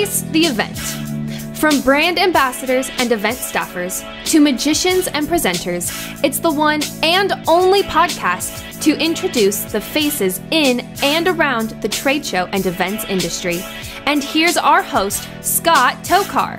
Face the Event. From brand ambassadors and event staffers to magicians and presenters, it's the one and only podcast to introduce the faces in and around the trade show and events industry. And here's our host, Scott Tokar.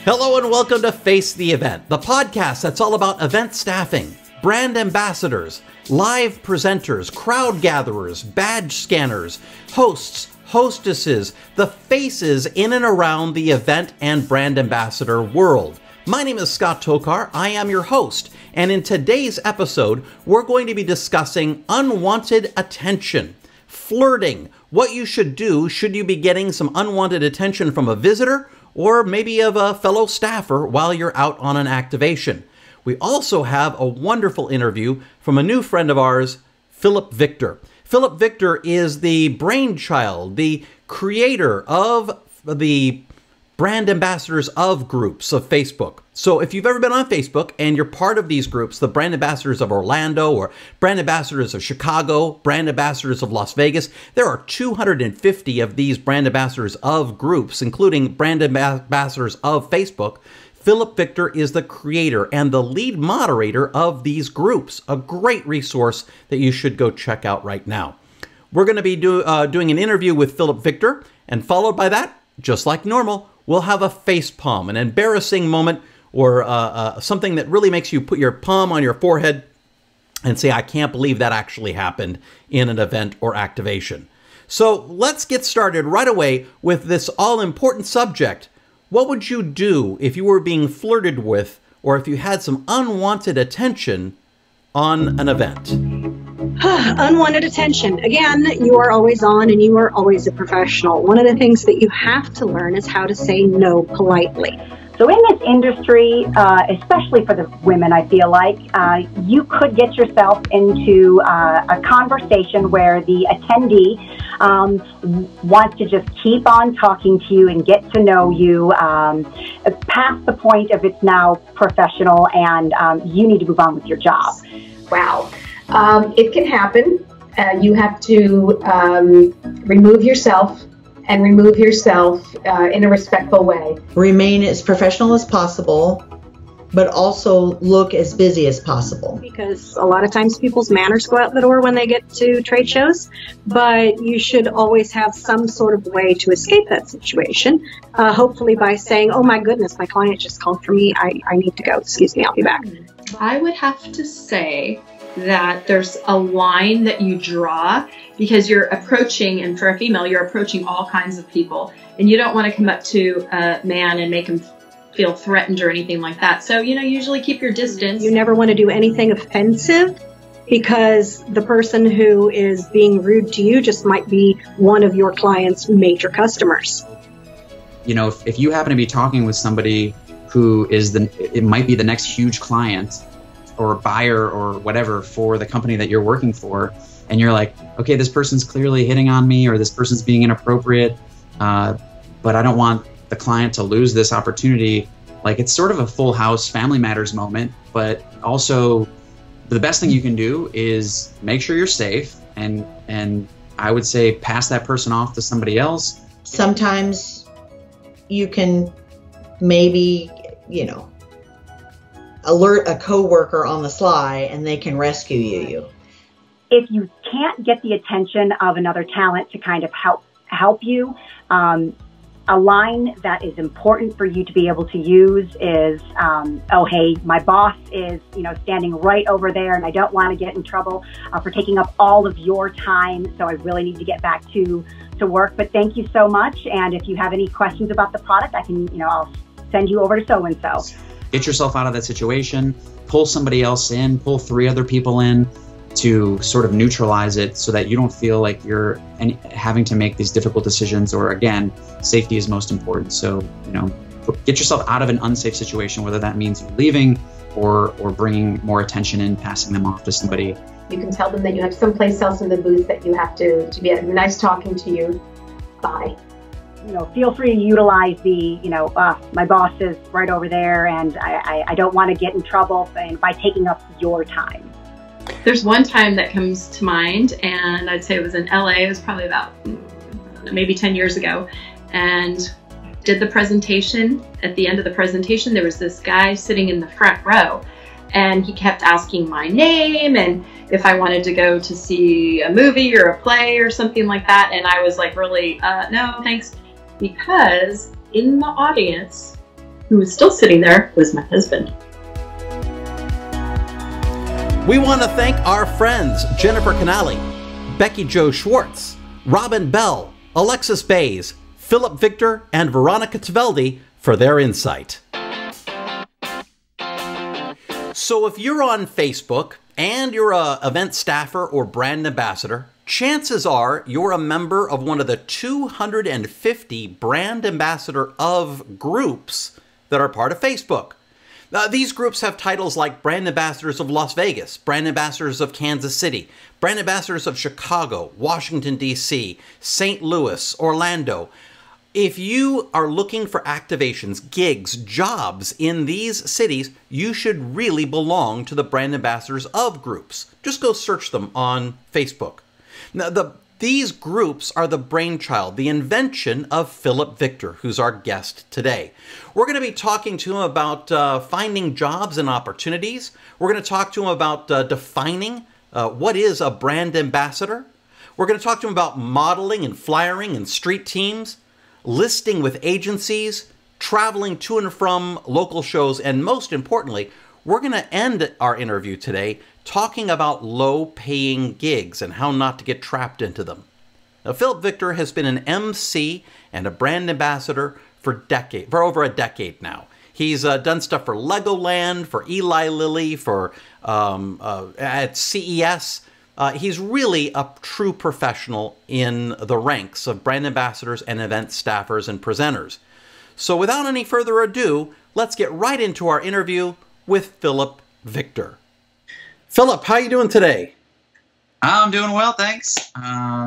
Hello and welcome to Face the Event, the podcast that's all about event staffing, brand ambassadors, live presenters, crowd gatherers, badge scanners, hosts, hostesses, the faces in and around the event and brand ambassador world. My name is Scott Tokar. I am your host, and in today's episode, we're going to be discussing unwanted attention, flirting, what you should do should you be getting some unwanted attention from a visitor or maybe of a fellow staffer while you're out on an activation. We also have a wonderful interview from a new friend of ours, Philip Victor. Philip Victor is the brainchild, the creator of the brand ambassadors of groups of Facebook. So if you've ever been on Facebook and you're part of these groups, the brand ambassadors of Orlando or brand ambassadors of Chicago, brand ambassadors of Las Vegas, there are 250 of these brand ambassadors of groups, including brand ambassadors of Facebook. Philip Victor is the creator and the lead moderator of these groups, a great resource that you should go check out right now. We're going to be doing an interview with Philip Victor, and followed by that, just like normal, we'll have a face palm, an embarrassing moment or something that really makes you put your palm on your forehead and say, I can't believe that actually happened in an event or activation. So let's get started right away with this all-important subject. What would you do if you were being flirted with or if you had some unwanted attention on an event? Unwanted attention. Again, you are always on and you are always a professional. One of the things that you have to learn is how to say no politely. So in this industry, especially for the women, I feel like, you could get yourself into a conversation where the attendee wants to just keep on talking to you and get to know you past the point of it's now professional and you need to move on with your job. Wow. It can happen. You have to remove yourself and remove yourself in a respectful way. Remain as professional as possible, but also look as busy as possible. Because a lot of times people's manners go out the door when they get to trade shows, but you should always have some sort of way to escape that situation, hopefully by saying, oh my goodness, my client just called for me, I need to go, excuse me, I'll be back. I would have to say that there's a line that you draw because you're approaching, and for a female, you're approaching all kinds of people, and you don't want to come up to a man and make him feel threatened or anything like that. So, usually keep your distance. You never want to do anything offensive because the person who is being rude to you just might be one of your client's major customers. If you happen to be talking with somebody who is it might be the next huge client or buyer or whatever for the company that you're working for, and you're like, okay, this person's clearly hitting on me or this person's being inappropriate, but I don't want the client to lose this opportunity. Like, it's sort of a Full House Family Matters moment, but also the best thing you can do is make sure you're safe, and I would say pass that person off to somebody else. Sometimes you can maybe, alert a coworker on the sly and they can rescue you. If you can't get the attention of another talent to kind of help you, a line that is important for you to be able to use is, oh, hey, my boss is, standing right over there and I don't want to get in trouble for taking up all of your time. So I really need to get back to work. But thank you so much. And if you have any questions about the product, I can, I'll send you over to so-and-so. Get yourself out of that situation, pull somebody else in, pull 3 other people in to sort of neutralize it so that you don't feel like you're having to make these difficult decisions, or again, safety is most important. So, get yourself out of an unsafe situation, whether that means you leaving or bringing more attention in, passing them off to somebody. You can tell them that you have someplace else in the booth that you have to be nice talking to you. Bye. Feel free to utilize the, my boss is right over there and I don't want to get in trouble by taking up your time. There's one time that comes to mind, and I'd say it was in LA. It was probably about maybe 10 years ago, and did the presentation. At the end of the presentation, there was this guy sitting in the front row, and he kept asking my name and if I wanted to go to see a movie or a play or something like that. And I was like, really, no, thanks. Because in the audience, who was still sitting there, was my husband. We want to thank our friends Jennifer Canali, Becky Jo Schwartz, Robin Bell, Alexis Bays, Philip Victor, and Veronica Tveldi for their insight. So if you're on Facebook and you're an event staffer or brand ambassador, chances are you're a member of one of the 250 brand ambassador of groups that are part of Facebook. These groups have titles like Brand Ambassadors of Las Vegas, Brand Ambassadors of Kansas City, Brand Ambassadors of Chicago, Washington, D.C., St. Louis, Orlando. If you are looking for activations, gigs, jobs in these cities, you should really belong to the Brand Ambassadors of groups. Just go search them on Facebook. Now, these groups are the brainchild, the invention of Philip Victor, who's our guest today. We're going to be talking to him about finding jobs and opportunities. We're going to talk to him about defining what is a brand ambassador. We're going to talk to him about modeling and flyering and street teams, listing with agencies, traveling to and from local shows, and most importantly, we're going to end our interview today talking about low-paying gigs and how not to get trapped into them. Now, Philip Victor has been an MC and a brand ambassador for over a decade now. He's done stuff for Legoland, for Eli Lilly, for at CES. He's really a true professional in the ranks of brand ambassadors and event staffers and presenters. So without any further ado, let's get right into our interview with Philip Victor. Philip, how are you doing today? I'm doing well, thanks.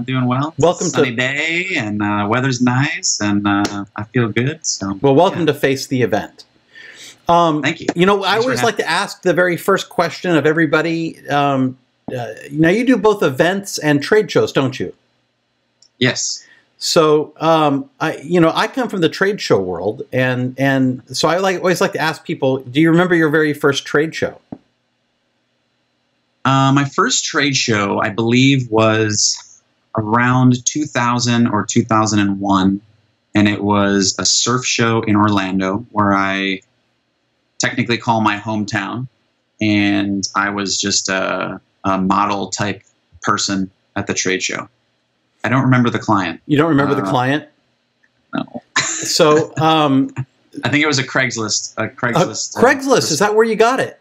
Doing well. Welcome to sunny day, and weather's nice, and I feel good. So well, welcome to Face the Event. Thank you. You know, I always like to ask the very first question of everybody. Now, you do both events and trade shows, don't you? Yes. So, I come from the trade show world, and so I always like to ask people, do you remember your very first trade show? My first trade show, I believe, was around 2000 or 2001, and it was a surf show in Orlando, where I technically call my hometown, and I was just a model type person at the trade show. I don't remember the client. You don't remember the client? No. So, I think it was a Craigslist. Craigslist, is that where you got it?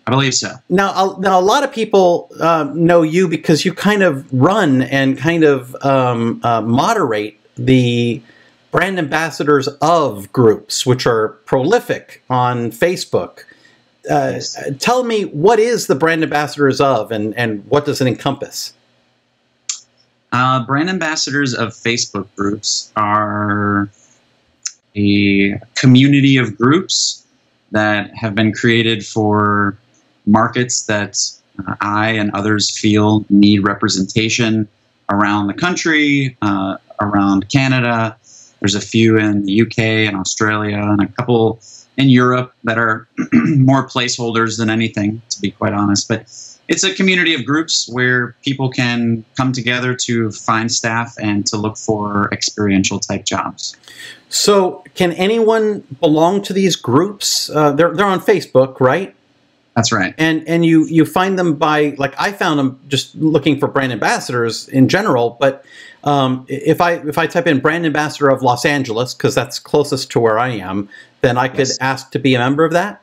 I believe so. Now a lot of people know you because you kind of run and kind of moderate the brand ambassadors of groups, which are prolific on Facebook. Tell me, what is the brand ambassadors of, and what does it encompass? Brand ambassadors of Facebook groups are a community of groups that have been created for markets that I and others feel need representation around the country, around Canada. There's a few in the UK and Australia, and a couple in Europe that are more placeholders than anything, to be quite honest. But it's a community of groups where people can come together to find staff and to look for experiential type jobs. So can anyone belong to these groups? They're on Facebook, right? That's right. And you find them by, like, I found them just looking for brand ambassadors in general, but if I type in brand ambassador of Los Angeles, because that's closest to where I am, then I could ask to be a member of that?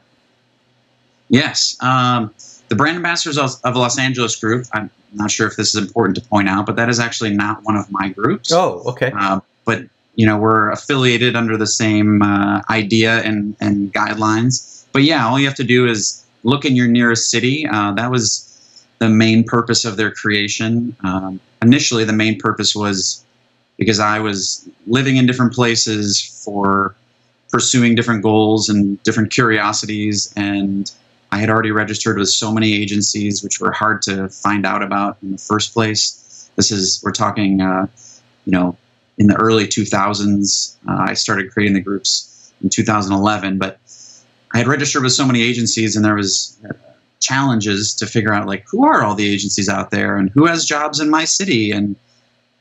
Yes. The brand ambassadors of Los Angeles group, I'm not sure if this is important to point out, but that is actually not one of my groups. Oh, okay. But, we're affiliated under the same idea and guidelines. But yeah, all you have to do is look in your nearest city. That was the main purpose of their creation. Initially, the main purpose was because I was living in different places for pursuing different goals and different curiosities, and I had already registered with so many agencies, which were hard to find out about in the first place. We're talking, in the early 2000s. I started creating the groups in 2011, but I had registered with so many agencies, and there was challenges to figure out, like, who are all the agencies out there and who has jobs in my city. And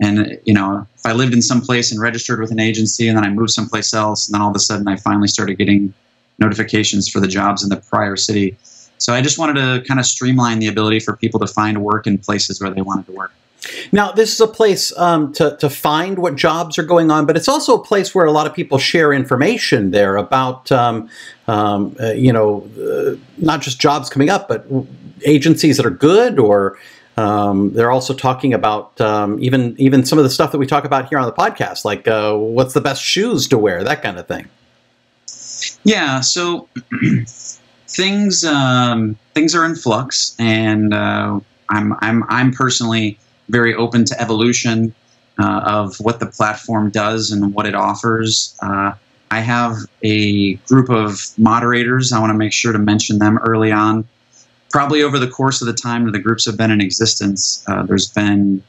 if I lived in some place and registered with an agency and then I moved someplace else, and then all of a sudden I finally started getting notifications for the jobs in the prior city. So I just wanted to kind of streamline the ability for people to find work in places where they wanted to work. Now, this is a place to find what jobs are going on, but it's also a place where a lot of people share information there about, not just jobs coming up, but agencies that are good, or they're also talking about even some of the stuff that we talk about here on the podcast, like what's the best shoes to wear, that kind of thing. Yeah, so things are in flux, and I'm personally very open to evolution of what the platform does and what it offers. I have a group of moderators. I want to make sure to mention them early on. Probably over the course of the time that the groups have been in existence, there's been,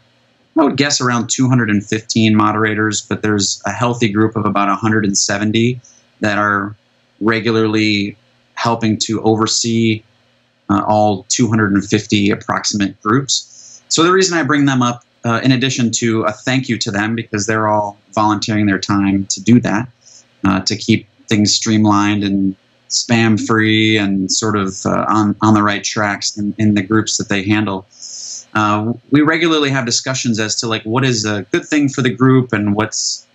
I would guess, around 215 moderators, but there's a healthy group of about 170 that are regularly helping to oversee all 250 approximate groups. So the reason I bring them up, in addition to a thank you to them, because they're all volunteering their time to do that, to keep things streamlined and spam-free and sort of on the right tracks in the groups that they handle. We regularly have discussions as to, like, what is a good thing for the group and what's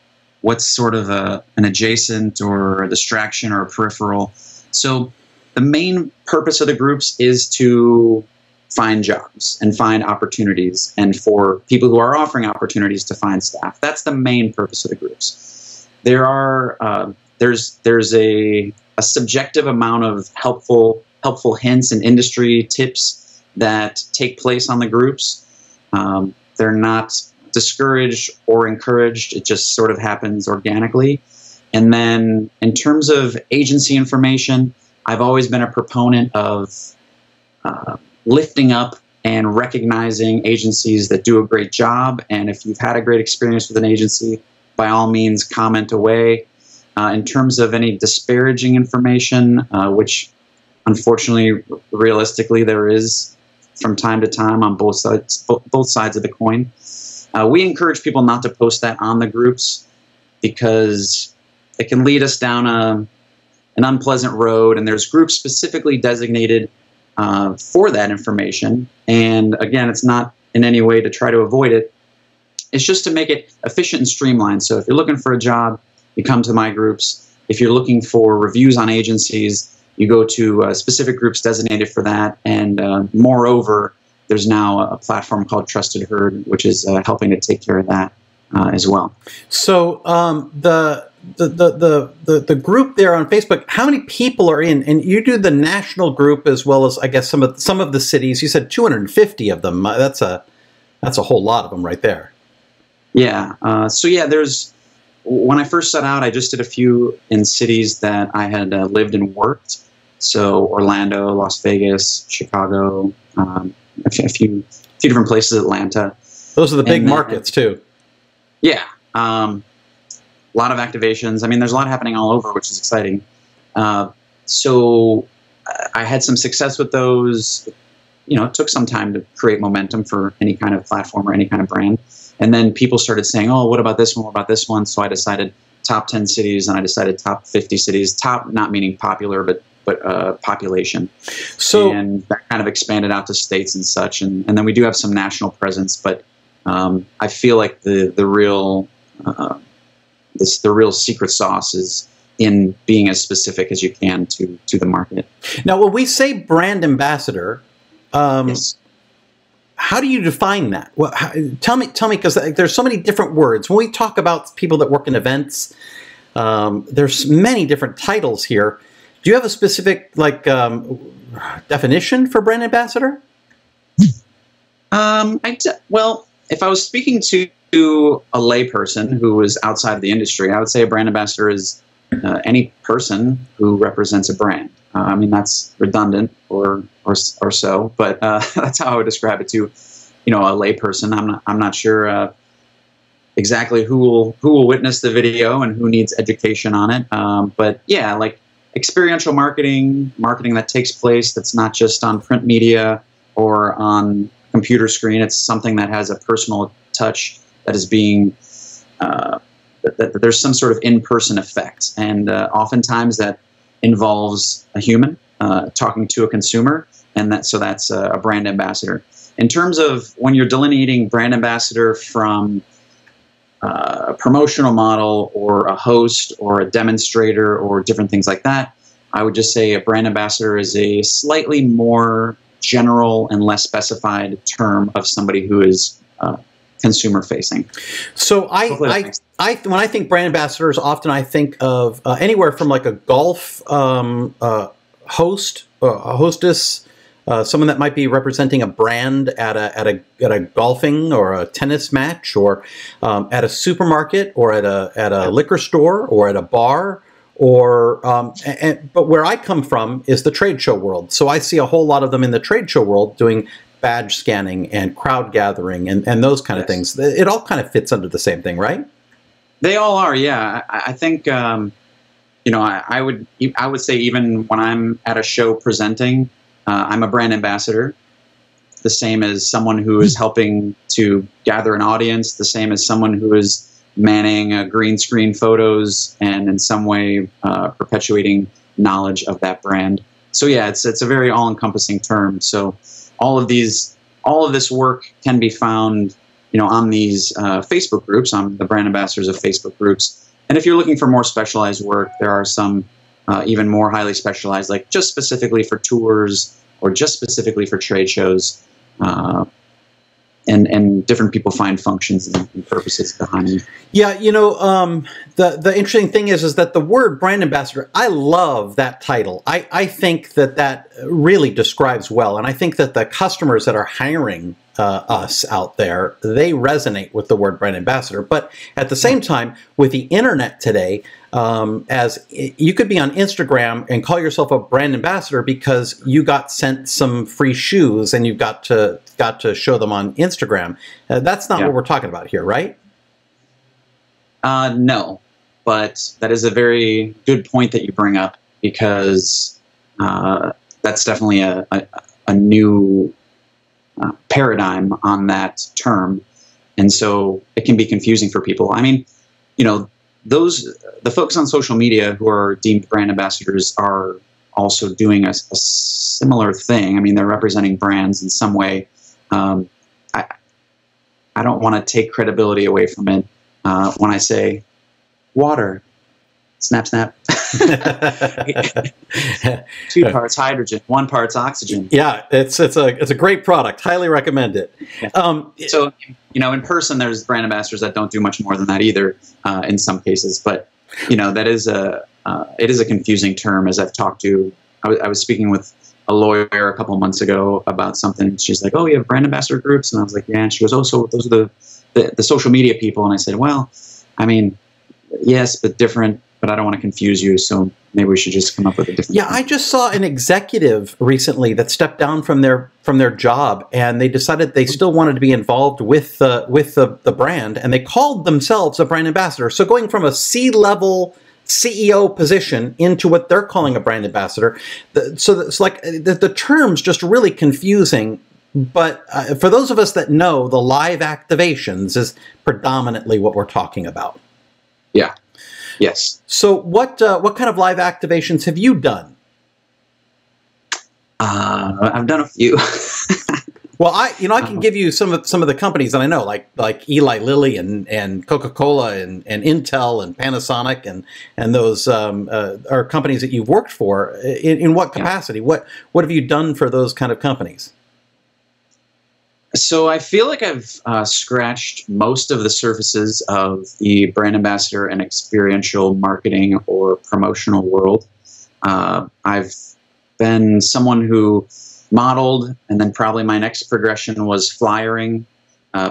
sort of an adjacent or a distraction or a peripheral. So the main purpose of the groups is to find jobs and find opportunities, and for people who are offering opportunities to find staff. That's the main purpose of the groups. There's a subjective amount of helpful hints and industry tips that take place on the groups. They're not discouraged or encouraged. It just sort of happens organically. And then in terms of agency information, I've always been a proponent of lifting up and recognizing agencies that do a great job. And if you've had a great experience with an agency, by all means, comment away. In terms of any disparaging information, which unfortunately, realistically, there is from time to time on both sides of the coin, we encourage people not to post that on the groups, because it can lead us down an unpleasant road, and there's groups specifically designated for that information. And again, it's not in any way to try to avoid it. It's just to make it efficient and streamlined. So if you're looking for a job, you come to my groups. If you're looking for reviews on agencies, you go to specific groups designated for that. And moreover, there's now a platform called Trusted Herd, which is helping to take care of that as well. So the group there on Facebook, how many people are in? And you do the national group as well as, I guess, some of the cities. You said 250 of them. That's a whole lot of them right there. Yeah. So yeah, when I first set out, I just did a few in cities that I had lived and worked. So Orlando, Las Vegas, Chicago, a few different places, Atlanta. Those are the big markets too. Yeah. A lot of activations. I mean, there's a lot happening all over, which is exciting. So I had some success with those. It took some time to create momentum for any kind of platform or any kind of brand. And then people started saying, oh, what about this one? What about this one? So I decided top 10 cities, and I decided top 50 cities. Top not meaning popular, but population. So, and that kind of expanded out to states and such. And then we do have some national presence, but I feel like the real secret sauce is in being as specific as you can to the market. Now, when we say brand ambassador, yes. How do you define that? Well, tell me, because there's so many different words. When we talk about people that work in events, there's many different titles here. Do you have a specific definition for brand ambassador? Well, if I was speaking to a layperson who was outside of the industry, I would say a brand ambassador is any person who represents a brand. I mean, that's redundant or so, but that's how I would describe it to, a layperson. I'm not sure exactly who will witness the video and who needs education on it. But yeah, like experiential marketing that takes place that's not just on print media or on computer screen. It's something that has a personal touch, that is being that there's some sort of in-person effect, and oftentimes that involves a human talking to a consumer, and that's a brand ambassador. In terms of when you're delineating brand ambassador from a promotional model or a host or a demonstrator or different things like that, I would just say a brand ambassador is a slightly more general and less specified term of somebody who is consumer facing. So when I think brand ambassadors, often I think of anywhere from like a golf host, a hostess, someone that might be representing a brand at a golfing or a tennis match, or at a supermarket, or at a liquor store, or at a bar, or but where I come from is the trade show world. So I see a whole lot of them in the trade show world doing badge scanning and crowd gathering and those kind of things. It all kind of fits under the same thing, right? They all are, yeah. I think I would say even when I'm at a show presenting, I'm a brand ambassador, the same as someone who is helping to gather an audience, the same as someone who is manning green screen photos and in some way perpetuating knowledge of that brand. So yeah, it's a very all-encompassing term. So all of this work can be found, on these Facebook groups. I'm the brand ambassadors of Facebook groups. And if you're looking for more specialized work, there are some even more highly specialized, like just specifically for tours or just specifically for trade shows. And different people find functions and purposes behind them. Yeah, the interesting thing is that the word brand ambassador, I love that title. I think that really describes well, and I think that the customers that are hiring us out there, they resonate with the word brand ambassador. But at the same time, with the internet today, as you could be on Instagram and call yourself a brand ambassador because you got sent some free shoes and you've got to show them on Instagram. That's not what we're talking about here, right? No, but that is a very good point that you bring up, because that's definitely a new paradigm on that term, and so it can be confusing for people. I mean, the folks on social media who are deemed brand ambassadors are also doing a similar thing. I mean, they're representing brands in some way. I don't want to take credibility away from it when I say water, snap, snap. 2 parts hydrogen, 1 part's oxygen. Yeah, it's a great product. Highly recommend it. Yeah. So in person, there's brand ambassadors that don't do much more than that either. In some cases, but that is it is a confusing term. As I've talked to, I was speaking with a lawyer a couple of months ago about something. She's like, "Oh, you have brand ambassador groups," and I was like, "Yeah." And she goes, "Oh, so those are the social media people?" And I said, "Well, I mean, yes, but different. But I don't want to confuse you, so maybe we should just come up with a different." Yeah, I just saw an executive recently that stepped down from their job, and they decided they still wanted to be involved with the brand, and they called themselves a brand ambassador. So going from a C-level CEO position into what they're calling a brand ambassador, so it's like the term's just really confusing. But for those of us that know, the live activations is predominantly what we're talking about. Yeah. Yes. So what kind of live activations have you done? I've done a few. Well, I can give you some of the companies that I know, like Eli Lilly and Coca-Cola and Intel and Panasonic and those are companies that you've worked for. In what capacity? Yeah. What have you done for those kind of companies? So I feel like I've scratched most of the surfaces of the brand ambassador and experiential marketing or promotional world. I've been someone who modeled, and then probably my next progression was flyering,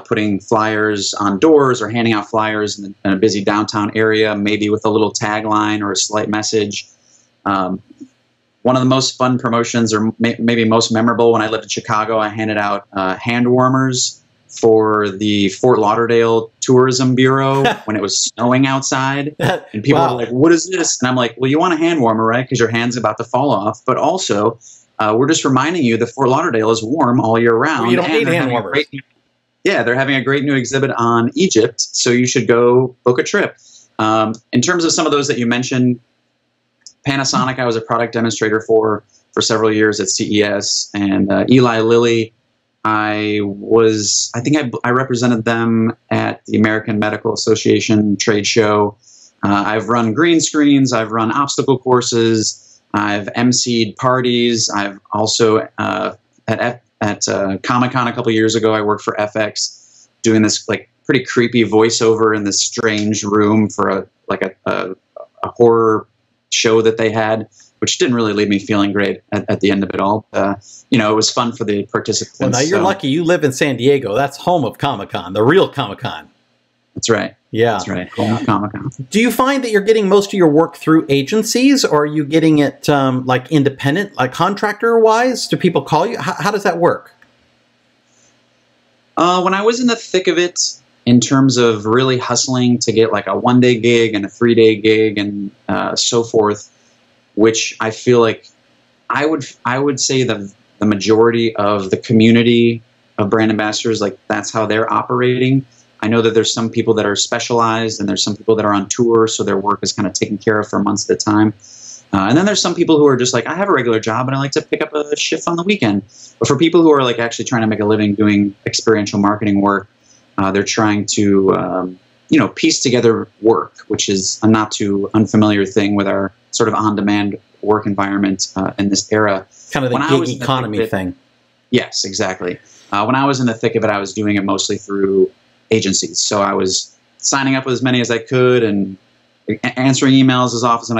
putting flyers on doors or handing out flyers in a busy downtown area, maybe with a little tagline or a slight message. One of the most fun promotions, or maybe most memorable, when I lived in Chicago, I handed out hand warmers for the Fort Lauderdale Tourism Bureau when it was snowing outside. And people Wow. were like, what is this? And I'm like, well, you want a hand warmer, right? Because your hand's about to fall off. But also, we're just reminding you that Fort Lauderdale is warm all year round. Well, you don't and need they're hand having a warmers. they're having a great new exhibit on Egypt. So you should go book a trip. In terms of some of those that you mentioned, Panasonic, I was a product demonstrator for several years at CES, and Eli Lilly, I represented them at the American Medical Association trade show. I've run green screens, I've run obstacle courses, I've emceed parties. I've also at Comic-Con a couple years ago, I worked for FX doing this like pretty creepy voiceover in this strange room for a horror show that they had, which didn't really leave me feeling great at the end of it all. It was fun for the participants. Well, now you're lucky you live in San Diego. That's home of Comic-Con, the real Comic-Con. That's right. Yeah. That's right. Home of Comic-Con. Do you find that you're getting most of your work through agencies, or are you getting it like independent, like contractor-wise? Do people call you? How does that work? When I was in the thick of it, in terms of really hustling to get like a 1-day gig and a 3-day gig and so forth, which I feel like I would say the majority of the community of brand ambassadors, like that's how they're operating. I know that there's some people that are specialized and there's some people that are on tour, so their work is kind of taken care of for months at a time. And then there's some people who are just like, I have a regular job and I like to pick up a shift on the weekend. But for people who are like actually trying to make a living doing experiential marketing work, they're trying to, piece together work, which is a not too unfamiliar thing with our sort of on-demand work environment in this era. Kind of the gig economy thing. Yes, exactly. When I was in the thick of it, I was doing it mostly through agencies. So I was signing up with as many as I could and answering emails as often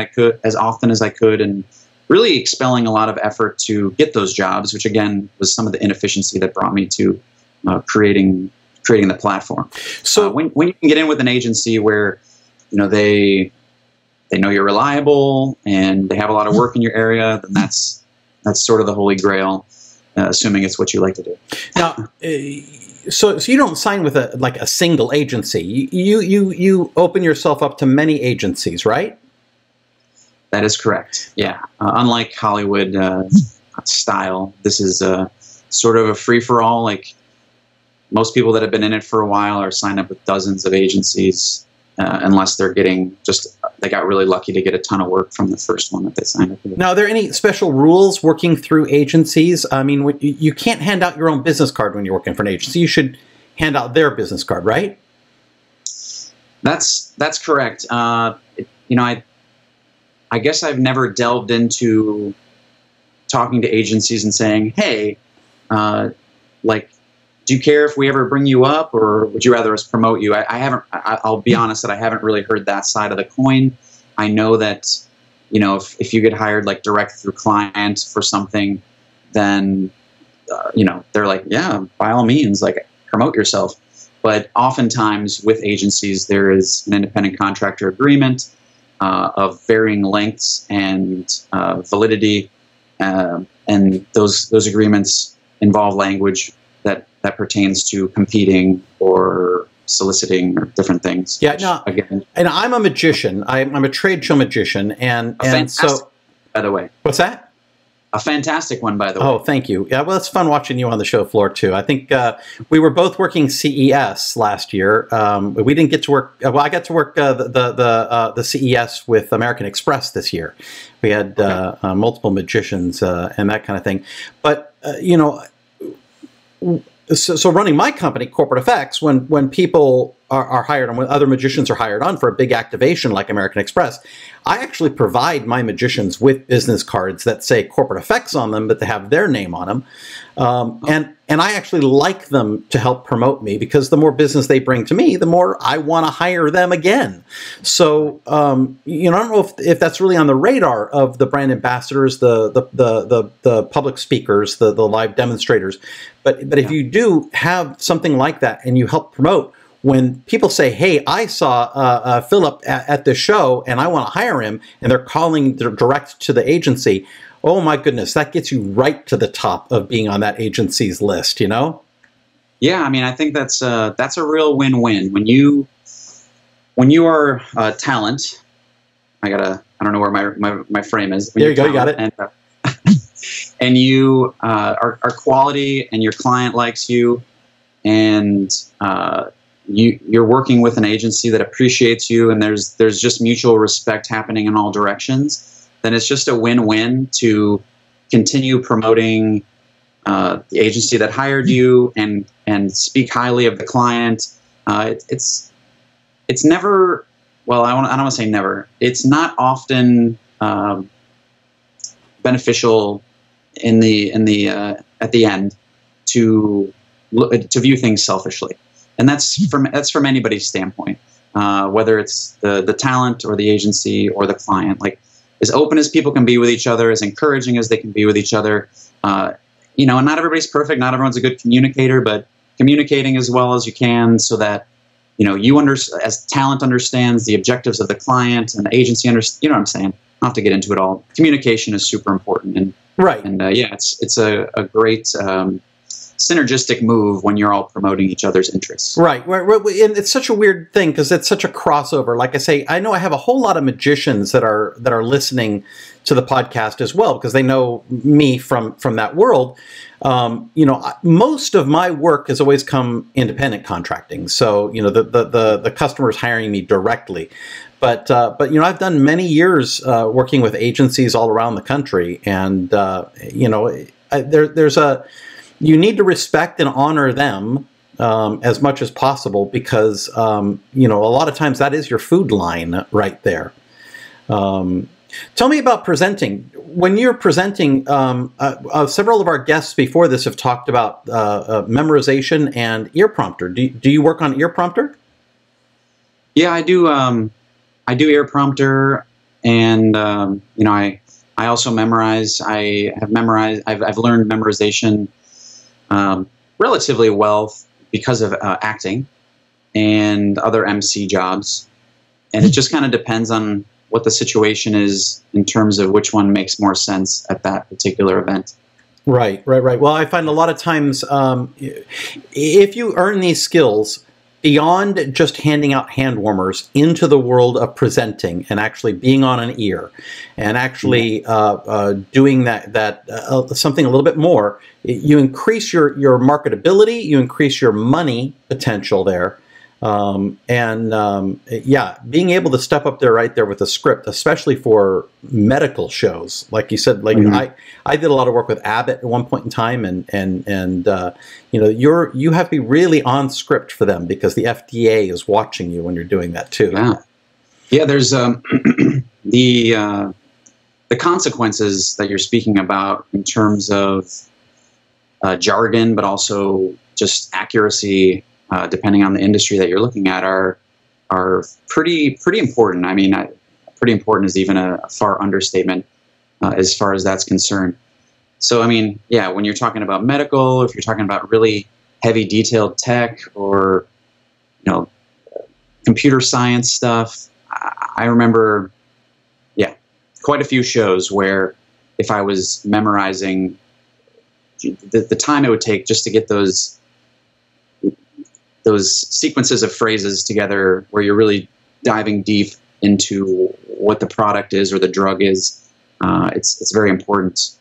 as I could, and really expelling a lot of effort to get those jobs, which again was some of the inefficiency that brought me to creating the platform. So when you can get in with an agency where they know you're reliable and they have a lot of work in your area, then that's sort of the holy grail, assuming it's what you like to do. Now, so you don't sign with a single agency. You open yourself up to many agencies, right? That is correct. Yeah. Unlike Hollywood style, this is sort of a free-for-all. Like most people that have been in it for a while are signed up with dozens of agencies, unless they got really lucky to get a ton of work from the first one that they signed up with. Now, are there any special rules working through agencies? I mean, you can't hand out your own business card when you're working for an agency. You should hand out their business card, right? That's correct. I guess I've never delved into talking to agencies and saying, hey, do you care if we ever bring you up, or would you rather us promote you? I'll be honest that I haven't really heard that side of the coin. I know that, if you get hired like direct through client for something, then, they're like, yeah, by all means, like promote yourself. But oftentimes with agencies, there is an independent contractor agreement of varying lengths and validity. And those agreements involve language that pertains to competing or soliciting or different things. Yeah, no, again, and I'm a magician. I'm a trade show magician, and so, by the way, what's that? A fantastic one, by the way. Oh, thank you. Yeah, well, it's fun watching you on the show floor too. I think we were both working CES last year. We didn't get to work. Well, I got to work the CES with American Express this year. We had multiple magicians and that kind of thing. But So running my company, Corporate Effects, when people are hired and when other magicians are hired on for a big activation like American Express, I actually provide my magicians with business cards that say Corporate Effects on them, but they have their name on them. And I actually like them to help promote me, because the more business they bring to me, the more I want to hire them again. So, I don't know if that's really on the radar of the brand ambassadors, the public speakers, the live demonstrators. But if you do have something like that and you help promote, when people say, hey, I saw Philip at the show and I want to hire him, and they're calling direct to the agency, oh my goodness, that gets you right to the top of being on that agency's list, Yeah, I mean, I think that's a real win-win. When you are talent, I don't know where my frame is. When there you go, you got it. And you are quality, and your client likes you, and you're working with an agency that appreciates you, and there's just mutual respect happening in all directions, then it's just a win-win to continue promoting the agency that hired you and speak highly of the client. It's never, well, I don't want to say never. It's not often beneficial at the end to view things selfishly, and that's from anybody's standpoint, whether it's the talent or the agency or the client. Like, as open as people can be with each other, as encouraging as they can be with each other. And not everybody's perfect. Not everyone's a good communicator, but communicating as well as you can, so that as talent understands the objectives of the client, and the agency understands. You know what I'm saying? I'll have to get into it all. Communication is super important, and right. And it's a great synergistic move when you're all promoting each other's interests. Right. And it's such a weird thing because it's such a crossover. Like I say, I know I have a whole lot of magicians that are listening to the podcast as well, because they know me from that world. Most of my work has always come independent contracting. So, the customer's hiring me directly. But I've done many years working with agencies all around the country, and you need to respect and honor them as much as possible, because a lot of times that is your food line right there. Tell me about presenting. When you're presenting, several of our guests before this have talked about memorization and ear prompter. Do you work on ear prompter? Yeah, I do. I do ear prompter, and I also memorize. I've learned memorization relatively well because of acting and other MC jobs, and it just kind of depends on what the situation is in terms of which one makes more sense at that particular event. Right. Well, I find a lot of times if you earn these skills beyond just handing out hand warmers into the world of presenting and actually being on an ear and actually doing that something a little bit more, you increase your marketability, you increase your money potential there. Being able to step up there right there with a script, especially for medical shows, like you said, like I did a lot of work with Abbott at one point in time, and you have to be really on script for them because the FDA is watching you when you're doing that too. Yeah. There's the consequences that you're speaking about in terms of jargon, but also just accuracy. Depending on the industry that you're looking at, are pretty important. I mean, pretty important is even a far understatement as far as that's concerned. So, I mean, yeah, when you're talking about medical, if you're talking about really heavy detailed tech or computer science stuff, I remember, quite a few shows where if I was memorizing the time it would take just to get those sequences of phrases together where you're really diving deep into what the product is or the drug is, it's very important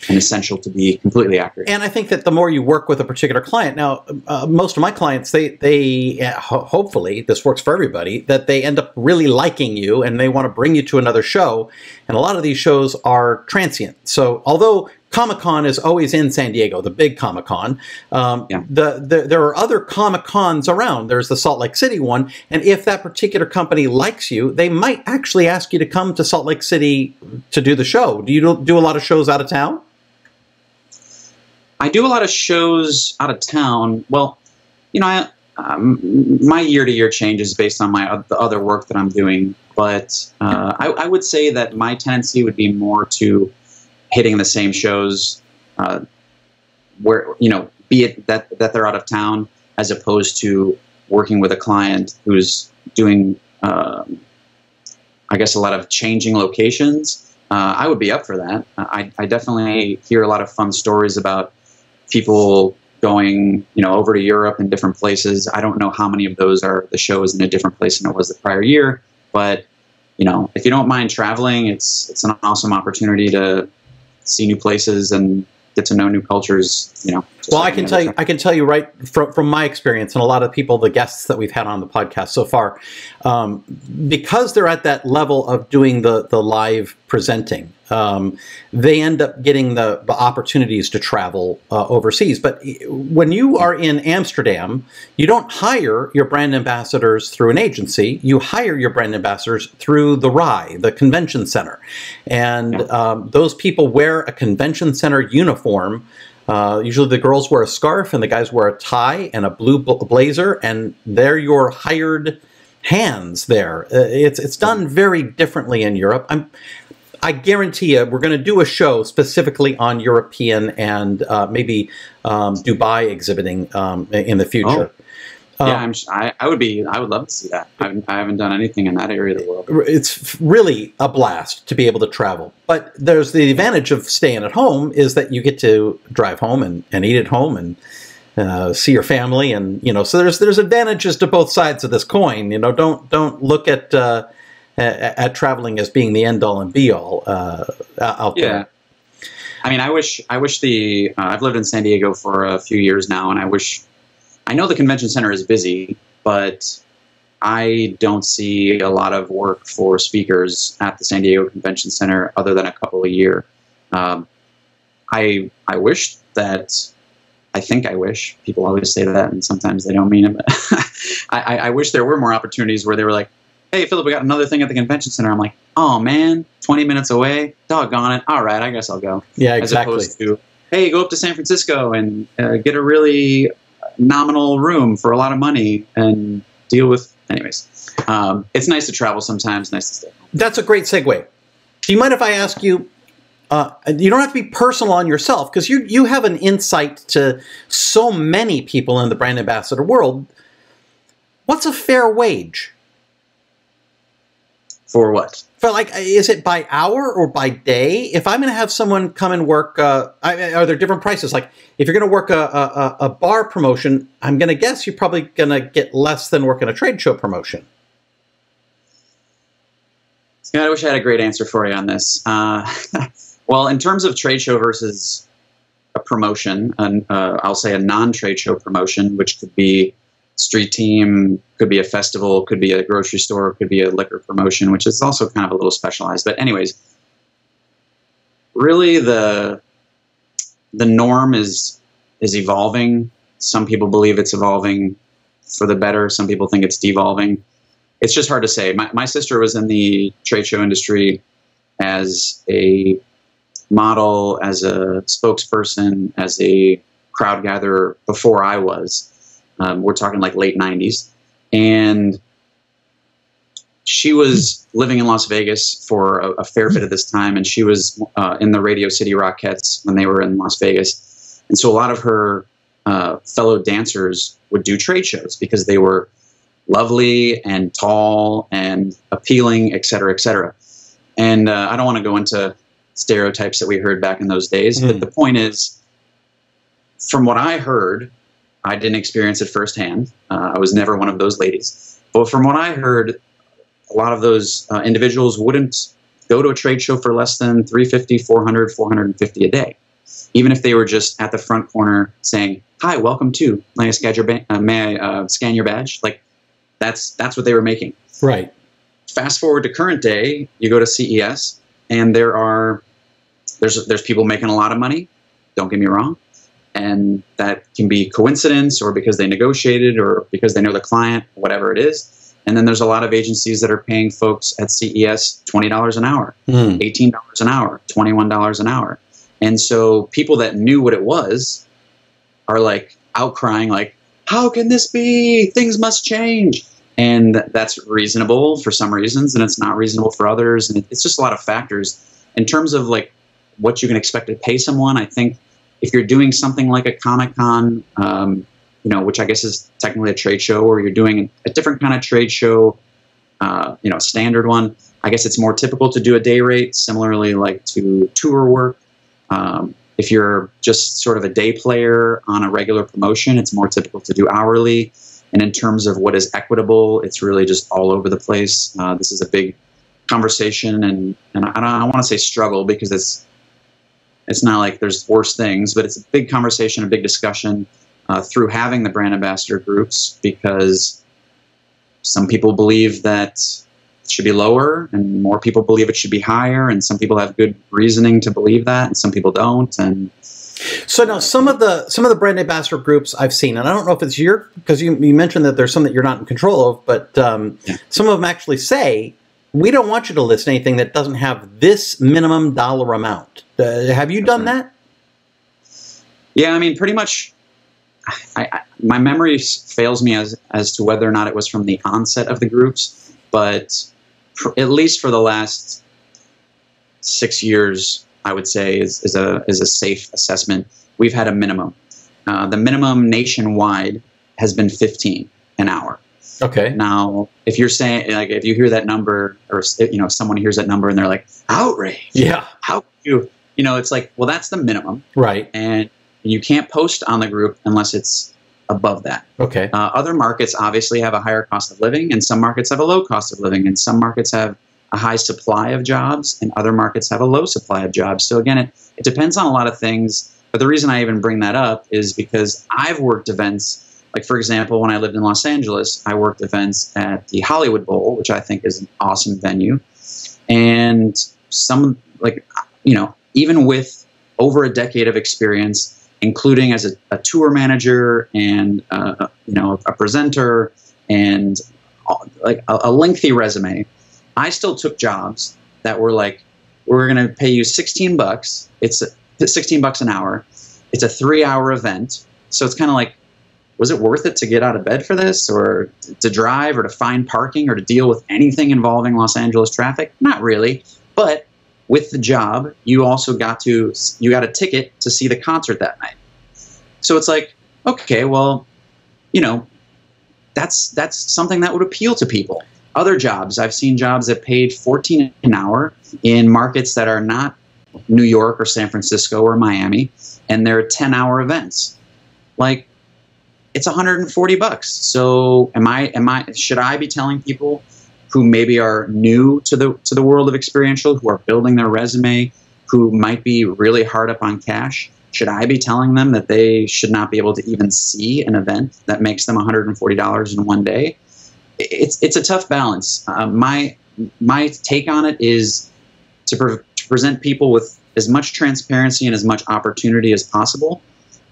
and essential to be completely accurate. And I think that the more you work with a particular client, now most of my clients, they hopefully this works for everybody, that they end up really liking you and they want to bring you to another show. And a lot of these shows are transient. So although Comic-Con is always in San Diego, the big Comic-Con. There are other Comic-Cons around. There's the Salt Lake City one, and if that particular company likes you, they might actually ask you to come to Salt Lake City to do the show. Do you do a lot of shows out of town? I do a lot of shows out of town. Well, my year-to-year changes based on the other work that I'm doing, but I would say that my tendency would be more to hitting the same shows where, be it that they're out of town, as opposed to working with a client who's doing, I guess, a lot of changing locations. I would be up for that. I definitely hear a lot of fun stories about people going, over to Europe and different places. I don't know how many of those are the shows in a different place than it was the prior year, but if you don't mind traveling, it's an awesome opportunity to see new places and get to know new cultures. Well, I can tell you right from my experience, and a lot of people, the guests that we've had on the podcast so far, because they're at that level of doing the live presenting, they end up getting the opportunities to travel overseas. But when you are in Amsterdam, you don't hire your brand ambassadors through an agency. You hire your brand ambassadors through the RAI, the convention center. And those people wear a convention center uniform. Usually the girls wear a scarf and the guys wear a tie and a blue blazer, and they're your hired hands there. It's done very differently in Europe. I guarantee you we're going to do a show specifically on European and maybe Dubai exhibiting in the future. Yeah, I would love to see that. I haven't done anything in that area of the world. It's really a blast to be able to travel. But there's the advantage of staying at home is that you get to drive home and eat at home and see your family, and so there's advantages to both sides of this coin. Don't look at traveling as being the end all and be all out there. I mean, I wish I've lived in San Diego for a few years now, and I know the convention center is busy, but I don't see a lot of work for speakers at the San Diego Convention Center other than a couple a year. I wish people always say that, and sometimes they don't mean it, but I wish there were more opportunities where they were like, hey, Philip, we got another thing at the convention center. I'm like, oh man, 20 minutes away, doggone it. All right, I guess I'll go. Yeah, exactly. As opposed to, hey, go up to San Francisco and get a really nominal room for a lot of money and deal with. Anyways, it's nice to travel sometimes. Nice to stay home. That's a great segue. Do you mind if I ask you? You don't have to be personal on yourself, because you have an insight to so many people in the brand ambassador world. What's a fair wage? For what? For is it by hour or by day? If I'm going to have someone come and work, are there different prices? Like if you're going to work a bar promotion, I'm going to guess you're probably going to get less than working a trade show promotion. Yeah, I wish I had a great answer for you on this. Well, in terms of trade show versus a promotion, I'll say a non-trade show promotion, which could be street team, could be a festival, could be a grocery store, could be a liquor promotion, which is also kind of a little specialized. But anyways, really the norm is evolving. Some people believe it's evolving for the better. Some people think it's devolving. It's just hard to say. My sister was in the trade show industry as a model, as a spokesperson, as a crowd gatherer before I was. We're talking like late 90s. And she was living in Las Vegas for a fair bit of this time, and she was in the Radio City Rockettes when they were in Las Vegas. And so a lot of her fellow dancers would do trade shows because they were lovely and tall and appealing, et cetera, et cetera. And I don't want to go into stereotypes that we heard back in those days, but the point is, from what I heard, I didn't experience it firsthand. I was never one of those ladies. But from what I heard, a lot of those individuals wouldn't go to a trade show for less than $350, $400, $450 a day. Even if they were just at the front corner saying, hi, welcome to, may I scan your badge? Like, that's what they were making. Right. Fast forward to current day, you go to CES, and there's people making a lot of money. Don't get me wrong. And that can be coincidence, or because they negotiated, or because they know the client, whatever it is. And then there's a lot of agencies that are paying folks at CES $20 an hour, $18 an hour, $21 an hour. And so people that knew what it was are like outcrying, like, how can this be? Things must change. And that's reasonable for some reasons, and it's not reasonable for others. And it's just a lot of factors. In terms of like what you can expect to pay someone, I think if you're doing something like a Comic-Con, which I guess is technically a trade show, or you're doing a different kind of trade show, a standard one, I guess it's more typical to do a day rate, similarly like to tour work. If you're just sort of a day player on a regular promotion, it's more typical to do hourly. And in terms of what is equitable, it's really just all over the place. This is a big conversation, and I don't want to say struggle, because it's not like there's worse things, but it's a big conversation, a big discussion through having the brand ambassador groups, because some people believe that it should be lower, and more people believe it should be higher, and some people have good reasoning to believe that, and some people don't. And so now some of the brand ambassador groups I've seen, and I don't know if it's because you mentioned that there's some that you're not in control of, but some of them actually say, we don't want you to list anything that doesn't have this minimum dollar amount. Have you done that? Yeah, I mean, pretty much. My memory fails me as to whether or not it was from the onset of the groups, but at least for the last 6 years, I would say is a safe assessment. We've had a minimum. The minimum nationwide has been 15 an hour. Okay. Now, if you're saying, like, if you hear that number, or someone hears that number and they're like, outrage. Yeah. How could you? It's like, well, that's the minimum, right? And you can't post on the group unless it's above that. Okay. Other markets obviously have a higher cost of living, and some markets have a low cost of living, and some markets have a high supply of jobs, and other markets have a low supply of jobs. So again, it depends on a lot of things. But the reason I even bring that up is because I've worked events. Like, for example, when I lived in Los Angeles, I worked events at the Hollywood Bowl, which I think is an awesome venue. And even with over a decade of experience, including as a tour manager and, a presenter and like a lengthy resume, I still took jobs that were like, we're going to pay you $16. It's $16 an hour. It's a 3-hour event. So it's kind of like, was it worth it to get out of bed for this, or to drive, or to find parking, or to deal with anything involving Los Angeles traffic? Not really. But with the job, you also got a ticket to see the concert that night. So it's like, okay, well, that's something that would appeal to people. Other jobs, I've seen jobs that paid $14 an hour in markets that are not New York or San Francisco or Miami, and they're 10-hour events. Like, it's $140. So should I be telling people who maybe are new to the world of experiential, who are building their resume, who might be really hard up on cash, should I be telling them that they should not be able to even see an event that makes them $140 in one day? It's a tough balance. My take on it is to present people with as much transparency and as much opportunity as possible,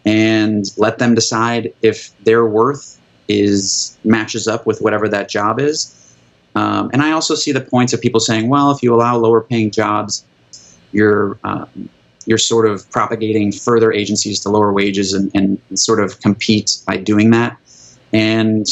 and let them decide if their worth matches up with whatever that job is. And I also see the points of people saying, well, if you allow lower paying jobs, you're sort of propagating further agencies to lower wages and sort of compete by doing that. And,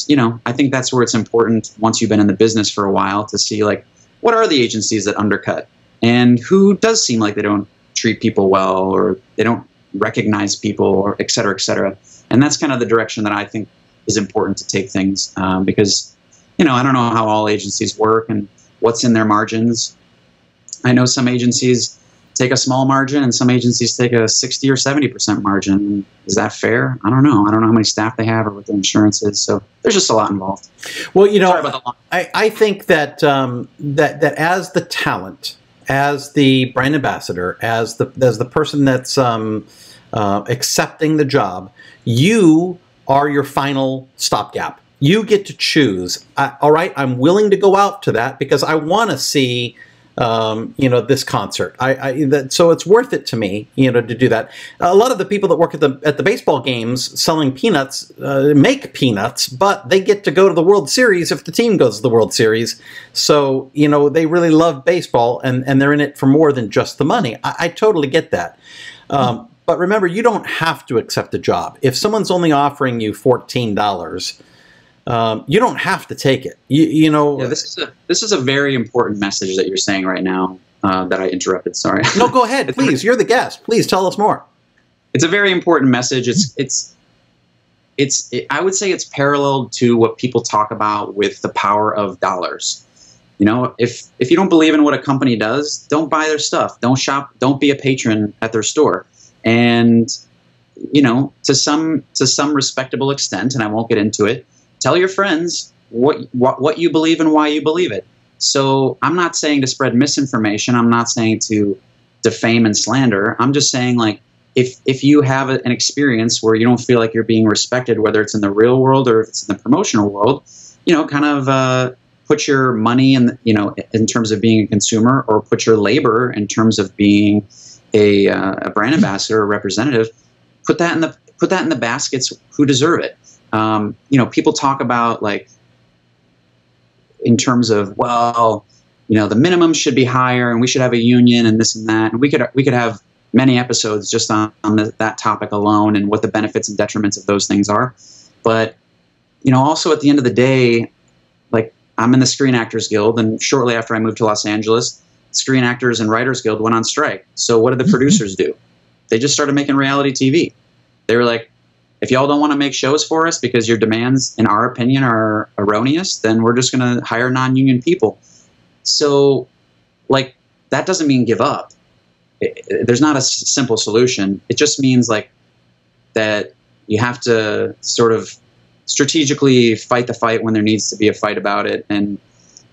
I think that's where it's important, once you've been in the business for a while, to see, like, what are the agencies that undercut, and who does seem like they don't treat people well, or they don't recognize people, or et cetera, et cetera. And that's kind of the direction that I think is important to take things, because, I don't know how all agencies work and what's in their margins. I know some agencies take a small margin and some agencies take a 60 or 70% margin. Is that fair? I don't know. I don't know how many staff they have or what their insurance is. So there's just a lot involved. Well, I think that that as the talent, as the brand ambassador, as the person that's accepting the job, you are your final stopgap. You get to choose. All right, I'm willing to go out to that because I want to see, this concert. So it's worth it to me, to do that. A lot of the people that work at the baseball games selling peanuts make peanuts, but they get to go to the World Series if the team goes to the World Series. So they really love baseball, and they're in it for more than just the money. I totally get that. But remember, you don't have to accept a job. If someone's only offering you $14, you don't have to take it. Yeah, this is a very important message that you're saying right now. That I interrupted. Sorry. No, go ahead, please. You're the guest. Please tell us more. It's a very important message. I would say it's parallel to what people talk about with the power of dollars. If you don't believe in what a company does, don't buy their stuff. Don't shop. Don't be a patron at their store. And, to some respectable extent, and I won't get into it, tell your friends what you believe and why you believe it. So I'm not saying to spread misinformation. I'm not saying to defame and slander. I'm just saying, like, if you have an experience where you don't feel like you're being respected, whether it's in the real world or if it's in the promotional world, kind of put your money in terms of being a consumer, or put your labor in terms of being a brand ambassador or representative. Put that in the baskets who deserve it. People talk about, like, in terms of, well, the minimum should be higher and we should have a union and this and that. And we could have many episodes just on that topic alone and what the benefits and detriments of those things are. But, also at the end of the day, like, I'm in the Screen Actors Guild, and shortly after I moved to Los Angeles, Screen Actors and Writers Guild went on strike. So what did the producers do? They just started making reality TV. They were like, if y'all don't want to make shows for us because your demands, in our opinion, are erroneous, then we're just going to hire non-union people. So, like, that doesn't mean give up. There's not a simple solution. It just means, like, that you have to sort of strategically fight the fight when there needs to be a fight about it. And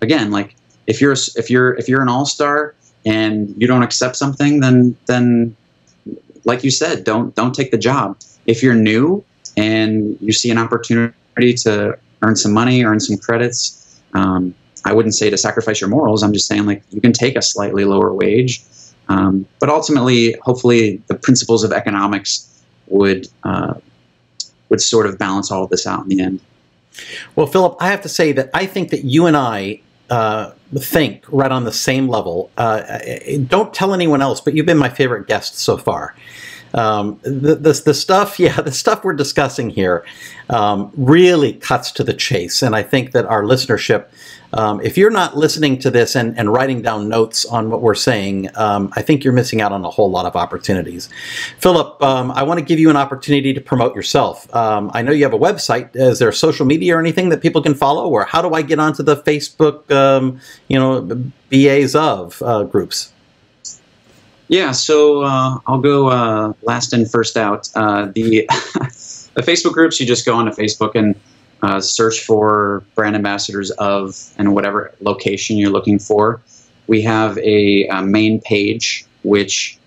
again, like, if you're an all-star and you don't accept something, then like you said, don't take the job. If you're new and you see an opportunity to earn some money, earn some credits, I wouldn't say to sacrifice your morals. I'm just saying, like, you can take a slightly lower wage. But ultimately, hopefully, the principles of economics would sort of balance all of this out in the end. Well, Philip, I have to say that I think that you and I think right on the same level. Don't tell anyone else, but you've been my favorite guest so far. The stuff we're discussing here really cuts to the chase, and I think that our listenership, if you're not listening to this and writing down notes on what we're saying, I think you're missing out on a whole lot of opportunities. Philip, I want to give you an opportunity to promote yourself. I know you have a website. Is there social media or anything that people can follow, or how do I get onto the Facebook, BAs of groups? Yeah, so I'll go last in, first out. The Facebook groups, you just go onto Facebook and search for brand ambassadors of and whatever location you're looking for. We have a main page, which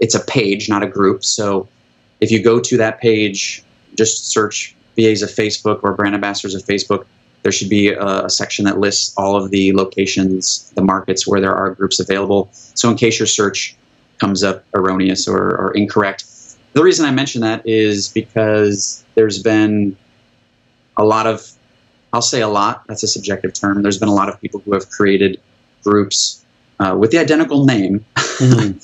it's a page, not a group. So if you go to that page, just search BAs of Facebook or brand ambassadors of Facebook. There should be a section that lists all of the locations, the markets where there are groups available. So in case your search comes up erroneous or incorrect. The reason I mention that is because there's been a lot of, I'll say a lot, that's a subjective term. There's been a lot of people who have created groups with the identical name. I'm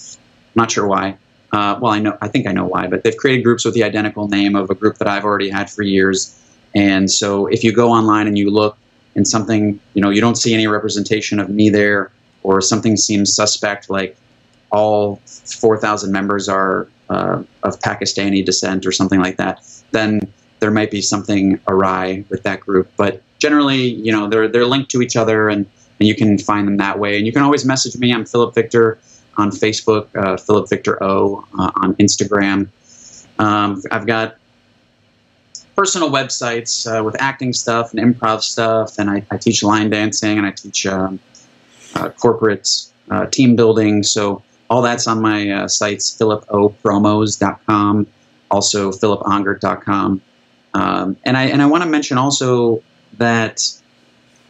not sure why. I think I know why, but they've created groups with the identical name of a group that I've already had for years. And so if you go online and you look and something, you don't see any representation of me there, or something seems suspect, like all 4,000 members are of Pakistani descent or something like that, then there might be something awry with that group. But generally, they're linked to each other, and you can find them that way. And you can always message me. I'm Philip Victor on Facebook, Philip Victor O on Instagram. I've got personal websites with acting stuff and improv stuff, and I teach line dancing, and I teach corporate team building. So all that's on my sites, philipopromos.com, also philipongert.com. And I want to mention also that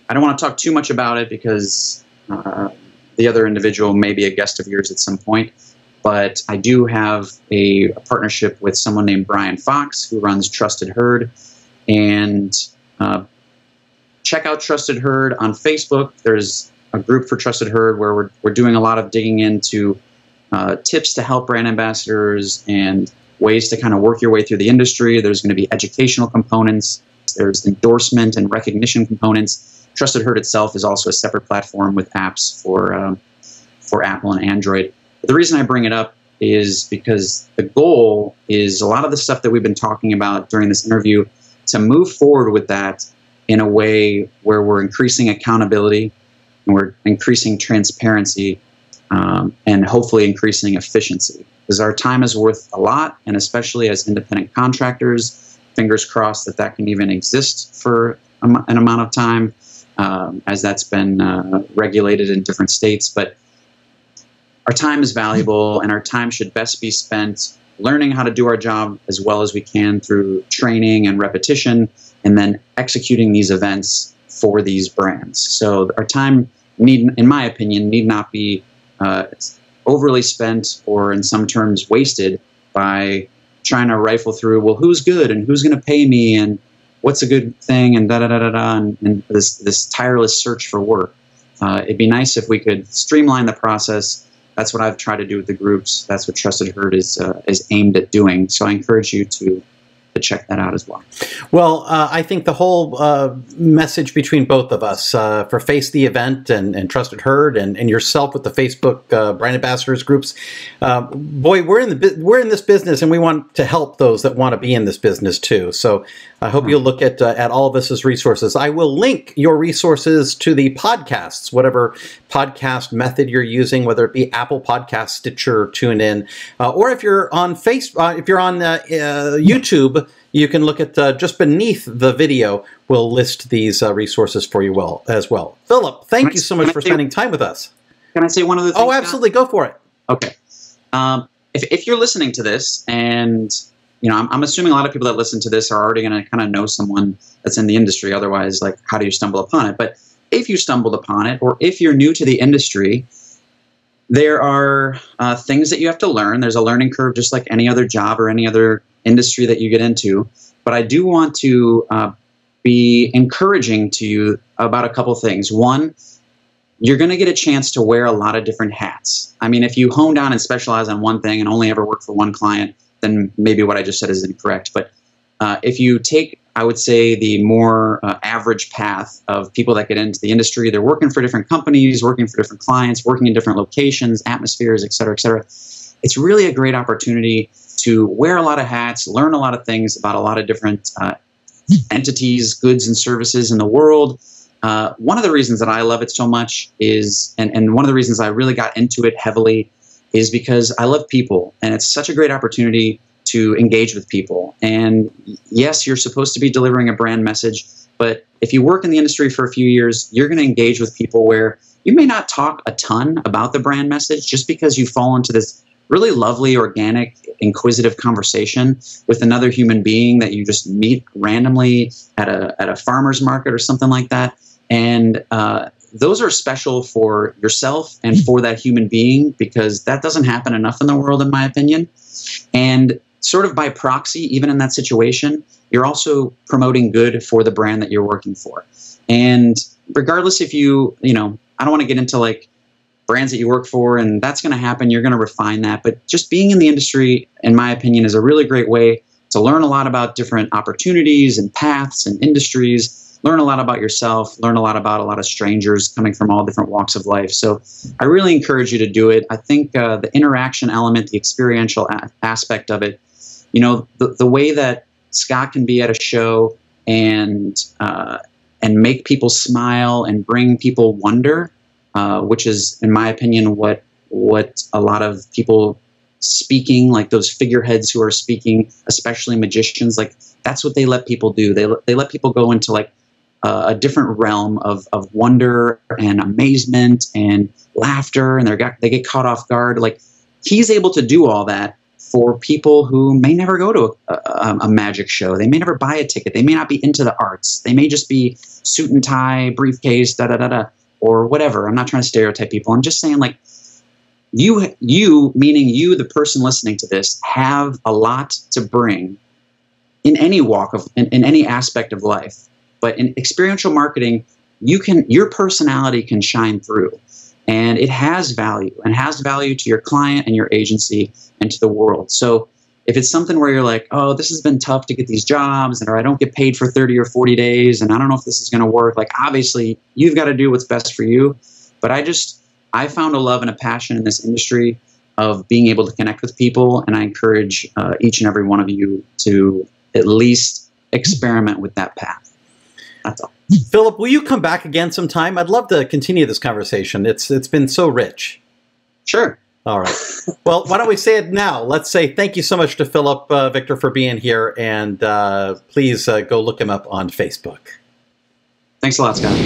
I don't want to talk too much about it because the other individual may be a guest of yours at some point. But I do have a partnership with someone named Brian Fox, who runs Trusted Herd. And check out Trusted Herd on Facebook. There's a group for Trusted Herd where we're doing a lot of digging into tips to help brand ambassadors and ways to kind of work your way through the industry. There's going to be educational components. There's endorsement and recognition components. Trusted Herd itself is also a separate platform with apps for Apple and Android. But the reason I bring it up is because the goal is a lot of the stuff that we've been talking about during this interview, to move forward with that in a way where we're increasing accountability and we're increasing transparency and hopefully increasing efficiency. Because our time is worth a lot, and especially as independent contractors, fingers crossed that that can even exist for an amount of time, as that's been regulated in different states. But our time is valuable, and our time should best be spent learning how to do our job as well as we can through training and repetition, and then executing these events for these brands. So our time, in my opinion, need not be overly spent, or in some terms wasted, by trying to rifle through, well, who's good and who's going to pay me and what's a good thing and da-da-da-da-da, and this tireless search for work. It'd be nice if we could streamline the process. That's what I've tried to do with the groups. That's what Trusted Herd is aimed at doing. So I encourage you to check that out as well. Well, I think the whole message between both of us for Face the Event and Trusted Herd and yourself with the Facebook brand ambassadors groups, boy, we're in this business, and we want to help those that want to be in this business too. So I hope you'll look at all of us as resources. I will link your resources to the podcasts, whatever podcast method you're using, whether it be Apple Podcasts, Stitcher, TuneIn, or if you're on if you're on YouTube. You can look at just beneath the video. We'll list these resources for you as well. Philip, thank you so much for spending time with us. Can I say one other thing? Oh, absolutely. Go for it. Okay. If you're listening to this, and I'm assuming a lot of people that listen to this are already going to kind of know someone that's in the industry. Otherwise, like, how do you stumble upon it? But if you stumbled upon it, or if you're new to the industry, there are things that you have to learn. There's a learning curve, just like any other job or any other industry that you get into. But I do want to be encouraging to you about a couple things. One, you're going to get a chance to wear a lot of different hats. I mean, if you hone down and specialize on one thing and only ever work for one client, then maybe what I just said is incorrect. But if you take, I would say, the more average path of people that get into the industry, they're working for different companies, working for different clients, working in different locations, atmospheres, et cetera, et cetera. It's really a great opportunity to wear a lot of hats, learn a lot of things about a lot of different entities, goods, and services in the world. One of the reasons that I love it so much is, and one of the reasons I really got into it heavily, is because I love people, and it's such a great opportunity to engage with people. And yes, you're supposed to be delivering a brand message, but if you work in the industry for a few years, you're going to engage with people where you may not talk a ton about the brand message, just because you fall into this really lovely, organic, inquisitive conversation with another human being that you just meet randomly at a farmer's market or something like that. And those are special for yourself and for that human being, because that doesn't happen enough in the world, in my opinion. And sort of by proxy, even in that situation, you're also promoting good for the brand that you're working for. And regardless if I don't want to get into like brands that you work for, and that's going to happen. You're going to refine that. But just being in the industry, in my opinion, is a really great way to learn a lot about different opportunities and paths and industries, learn a lot about yourself, learn a lot about a lot of strangers coming from all different walks of life. So I really encourage you to do it. I think the interaction element, the experiential aspect of it, the way that Scott can be at a show and make people smile and bring people wonder, which is, in my opinion, what a lot of people speaking, like those figureheads who are speaking, especially magicians, like that's what they let people do. They let people go into like a different realm of wonder and amazement and laughter, and they get caught off guard. Like, he's able to do all that for people who may never go to a magic show. They may never buy a ticket. They may not be into the arts. They may just be suit and tie, briefcase, da-da-da-da, or whatever. I'm not trying to stereotype people. I'm just saying, like, you, meaning you, the person listening to this, have a lot to bring in any walk of, in any aspect of life. But in experiential marketing, your personality can shine through. And it has value, and has value to your client and your agency and to the world. So if it's something where you're like, oh, this has been tough to get these jobs, or I don't get paid for 30 or 40 days, and I don't know if this is going to work, like, obviously you've got to do what's best for you. But I found a love and a passion in this industry of being able to connect with people, and I encourage each and every one of you to at least experiment with that path. That's all. Philip, will you come back again sometime? I'd love to continue this conversation. It's been so rich. Sure. All right. Well, why don't we say it now? Let's say thank you so much to Philip Victor for being here, and please go look him up on Facebook. Thanks a lot, Scott.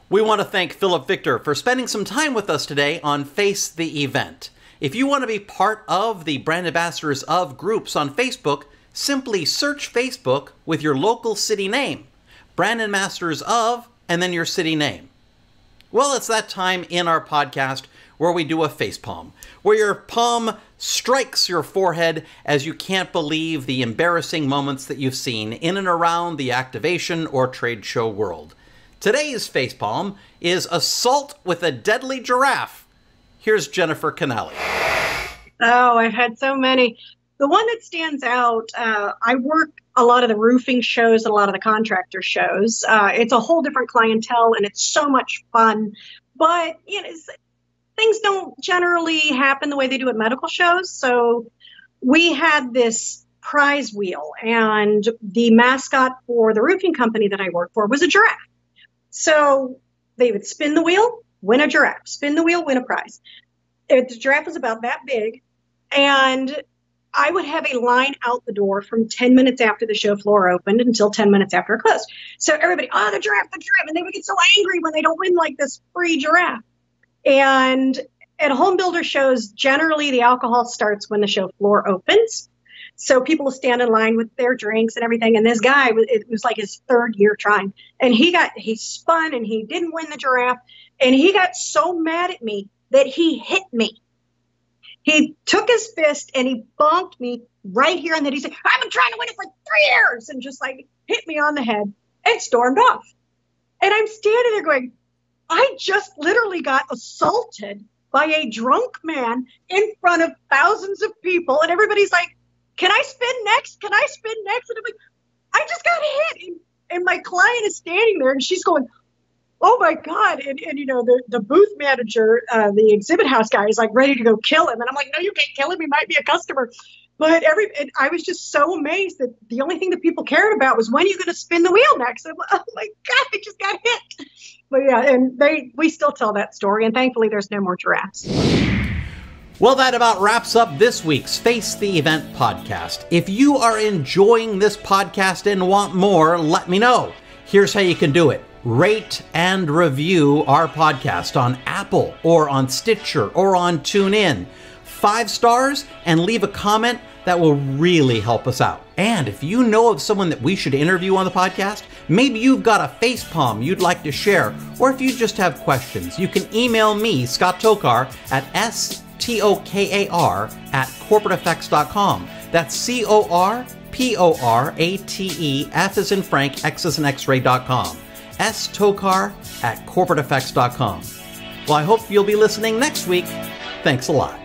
We want to thank Philip Victor for spending some time with us today on Face the Event. If you want to be part of the Brand Ambassadors of groups on Facebook, simply search Facebook with your local city name, Brand Ambassadors of, and then your city name. Well, it's that time in our podcast where we do a face palm, where your palm strikes your forehead as you can't believe the embarrassing moments that you've seen in and around the activation or trade show world. Today's face palm is assault with a deadly giraffe. Here's Jennifer Canali. Oh, I've had so many. The one that stands out, I work a lot of the roofing shows and a lot of the contractor shows. It's a whole different clientele, and it's so much fun. But, you know, things don't generally happen the way they do at medical shows. So we had this prize wheel, and the mascot for the roofing company that I work for was a giraffe. So they would spin the wheel, win a giraffe, spin the wheel, win a prize. The giraffe was about that big, and I would have a line out the door from 10 minutes after the show floor opened until 10 minutes after it closed. So everybody, oh, the giraffe, and they would get so angry when they don't win like this free giraffe. And at home builder shows, generally the alcohol starts when the show floor opens. So people will stand in line with their drinks and everything. And this guy, it was like his third year trying. And he spun and he didn't win the giraffe. And he got so mad at me that he hit me. He took his fist and he bonked me right here. And then he said, I've been trying to win it for 3 years. And just like hit me on the head and stormed off. And I'm standing there going, I just literally got assaulted by a drunk man in front of thousands of people. And everybody's like, can I spin next? Can I spin next? And I'm like, I just got hit. And my client is standing there and she's going, oh my God. And you know, the booth manager, the exhibit house guy is like ready to go kill him. And I'm like, no, you can't kill him. He might be a customer. But and I was just so amazed that the only thing that people cared about was when are you going to spin the wheel next? I'm like, oh my God, I just got hit. But yeah, and we still tell that story. And thankfully there's no more giraffes. Well, that about wraps up this week's Face the Event podcast. If you are enjoying this podcast and want more, let me know. Here's how you can do it. Rate and review our podcast on Apple or on Stitcher or on TuneIn. 5 stars and leave a comment. That will really help us out. And if you know of someone that we should interview on the podcast, maybe you've got a face palm you'd like to share, or if you just have questions, you can email me, Scott Tokar, at stokar@corporateeffects.com. That's CORPORATE, F as in Frank, X as in X-ray.com. stokar@corporateeffects.com. Well, I hope you'll be listening next week. Thanks a lot.